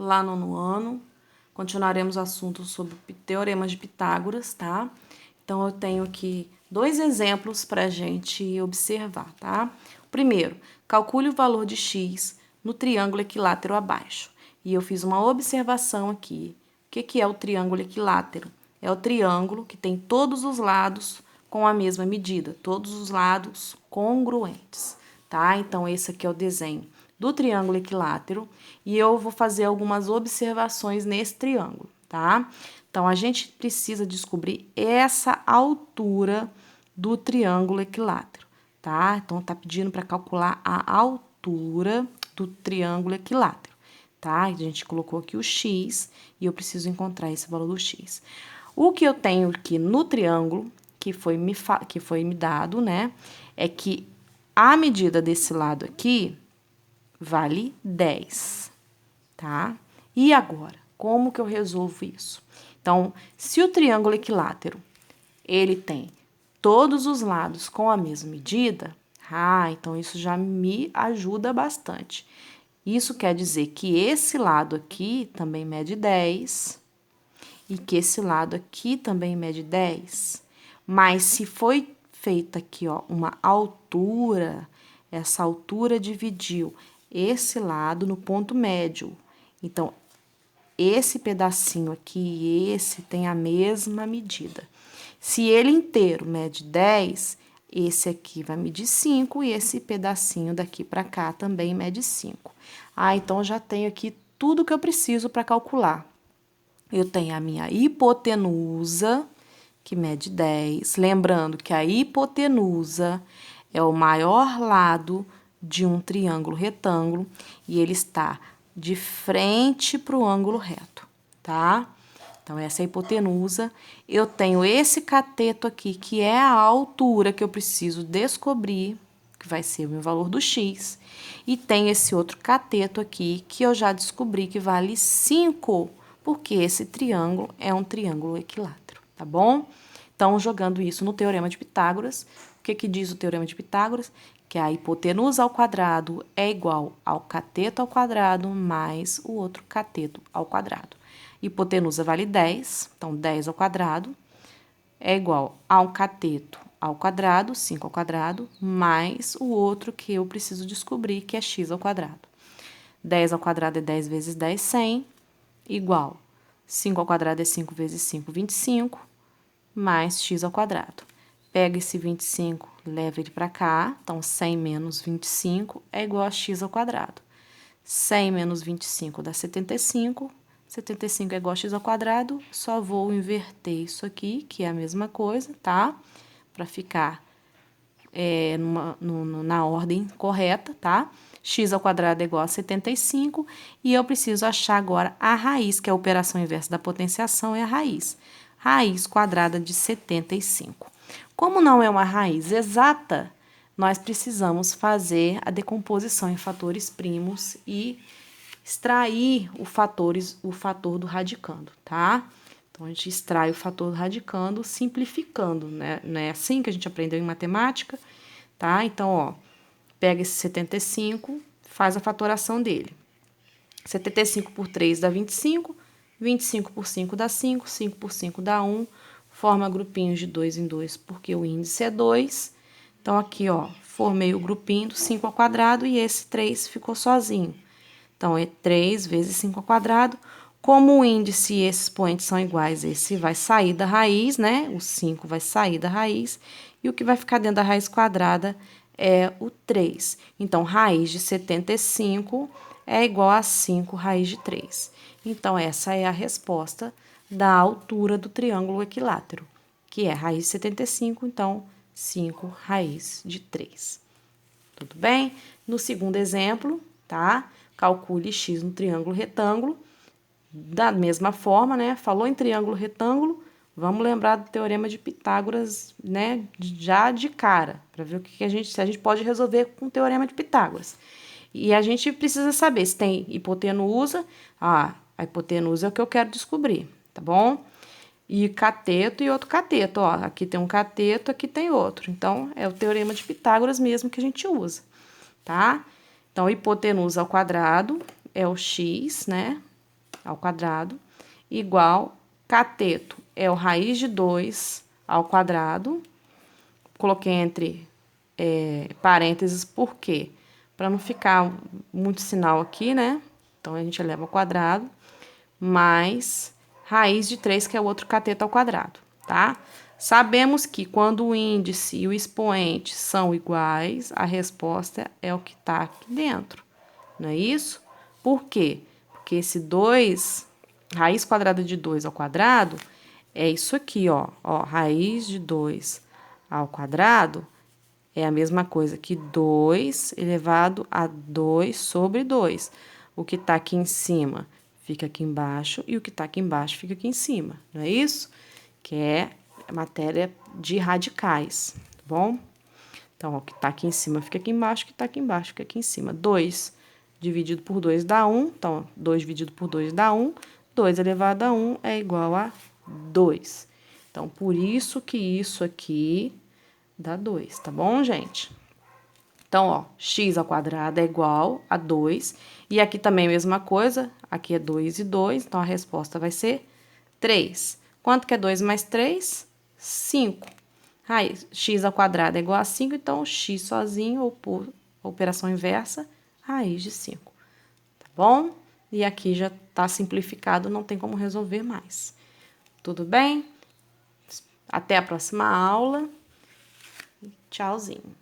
lá no ano. Continuaremos o assunto sobre teoremas de Pitágoras, tá? Então, eu tenho aqui 2 exemplos para a gente observar, tá? Primeiro, calcule o valor de x no triângulo equilátero abaixo. E eu fiz uma observação aqui. O que é o triângulo equilátero? É o triângulo que tem todos os lados com a mesma medida, todos os lados congruentes, tá? Então, esse aqui é o desenho do triângulo equilátero e eu vou fazer algumas observações nesse triângulo, tá? Então, a gente precisa descobrir essa altura do triângulo equilátero, tá? Então, tá pedindo para calcular a altura do triângulo equilátero, tá? A gente colocou aqui o x e eu preciso encontrar esse valor do x. O que eu tenho aqui no triângulo, que foi me dado, né, é que a medida desse lado aqui vale 10, tá? E agora, como que eu resolvo isso? Então, se o triângulo equilátero, ele tem todos os lados com a mesma medida, então isso já me ajuda bastante. Isso quer dizer que esse lado aqui também mede 10 e que esse lado aqui também mede 10. Mas se foi feita aqui, ó, uma altura, essa altura dividiu esse lado no ponto médio. Então, esse pedacinho aqui e esse tem a mesma medida. Se ele inteiro mede 10, esse aqui vai medir 5 e esse pedacinho daqui para cá também mede 5. Então, já tenho aqui tudo que eu preciso para calcular. Eu tenho a minha hipotenusa, que mede 10. Lembrando que a hipotenusa é o maior lado de um triângulo retângulo e ele está de frente para o ângulo reto, tá? Então, essa é a hipotenusa. Eu tenho esse cateto aqui, que é a altura que eu preciso descobrir, que vai ser o meu valor do x. E tem esse outro cateto aqui, que eu já descobri que vale 5, porque esse triângulo é um triângulo equilátero, tá bom? Então, jogando isso no Teorema de Pitágoras, o que diz o Teorema de Pitágoras? Que a hipotenusa ao quadrado é igual ao cateto ao quadrado mais o outro cateto ao quadrado. Hipotenusa vale 10, então 10 ao quadrado é igual a um cateto ao quadrado, 5 ao quadrado, mais o outro que eu preciso descobrir, que é x ao quadrado. 10 ao quadrado é 10 vezes 10, 100, igual 5 ao quadrado é 5 vezes 5, 25, mais x ao quadrado. Pega esse 25, leva ele para cá, então 100 menos 25 é igual a x ao quadrado. 100 menos 25 dá 75, 75 é igual a x ao quadrado, só vou inverter isso aqui, que é a mesma coisa, tá? Para ficar na ordem correta, tá? X ao quadrado é igual a 75, e eu preciso achar agora a raiz, que é a operação inversa da potenciação, é a raiz. Raiz quadrada de 75. Como não é uma raiz exata, nós precisamos fazer a decomposição em fatores primos e extrair o fator do radicando, tá? Então, a gente extrai o fator do radicando simplificando, né? Não é assim que a gente aprendeu em matemática, tá? Então, ó, pega esse 75, faz a fatoração dele. 75 por 3 dá 25, 25 por 5 dá 5, 5 por 5 dá 1, forma grupinhos de 2 em 2, porque o índice é 2. Então, aqui, ó, formei o grupinho do 5 ao quadrado e esse 3 ficou sozinho. Então, é 3 vezes 5 ao quadrado. Como o índice e esse expoente são iguais, esse vai sair da raiz, né? O 5 vai sair da raiz. E o que vai ficar dentro da raiz quadrada é o 3. Então, raiz de 75 é igual a 5 raiz de 3. Então, essa é a resposta da altura do triângulo equilátero, que é raiz de 75, então, 5 raiz de 3. Tudo bem? No segundo exemplo, tá? Calcule x no triângulo retângulo. Da mesma forma, né? Falou em triângulo retângulo, vamos lembrar do teorema de Pitágoras, né? Já de cara, para ver o que se a gente pode resolver com o teorema de Pitágoras. E a gente precisa saber se tem hipotenusa. A hipotenusa é o que eu quero descobrir, tá bom? E cateto e outro cateto, ó. Aqui tem um cateto, aqui tem outro. Então, é o teorema de Pitágoras mesmo que a gente usa, tá? Então, hipotenusa ao quadrado é o x, né? ao quadrado, igual cateto é o raiz de 2 ao quadrado. Coloquei entre parênteses, por quê? Para não ficar muito sinal aqui, né? Então, a gente eleva ao quadrado, mais raiz de 3, que é o outro cateto ao quadrado, tá? Sabemos que quando o índice e o expoente são iguais, a resposta é o que está aqui dentro, não é isso? Por quê? Porque esse 2, raiz quadrada de 2 ao quadrado, é isso aqui, ó. Raiz de 2 ao quadrado é a mesma coisa que 2 elevado a 2 sobre 2. O que está aqui em cima fica aqui embaixo e o que está aqui embaixo fica aqui em cima, não é isso? Que é a matéria de radicais, tá bom? Então, ó, o que está aqui em cima fica aqui embaixo, o que está aqui embaixo fica aqui em cima. 2 dividido por 2 dá 1, então, 2 dividido por 2 dá 1, 2 elevado a 1 é igual a 2. Então, por isso que isso aqui dá 2, tá bom, gente? Então, ó, x ao quadrado é igual a 2. E aqui também a mesma coisa. Aqui é 2 e 2, então a resposta vai ser 3. Quanto que é 2 mais 3? 5. Raiz, x ao quadrado é igual a 5, então x sozinho, ou por operação inversa, raiz de 5. Tá bom? E aqui já tá simplificado, não tem como resolver mais. Tudo bem? Até a próxima aula. Tchauzinho.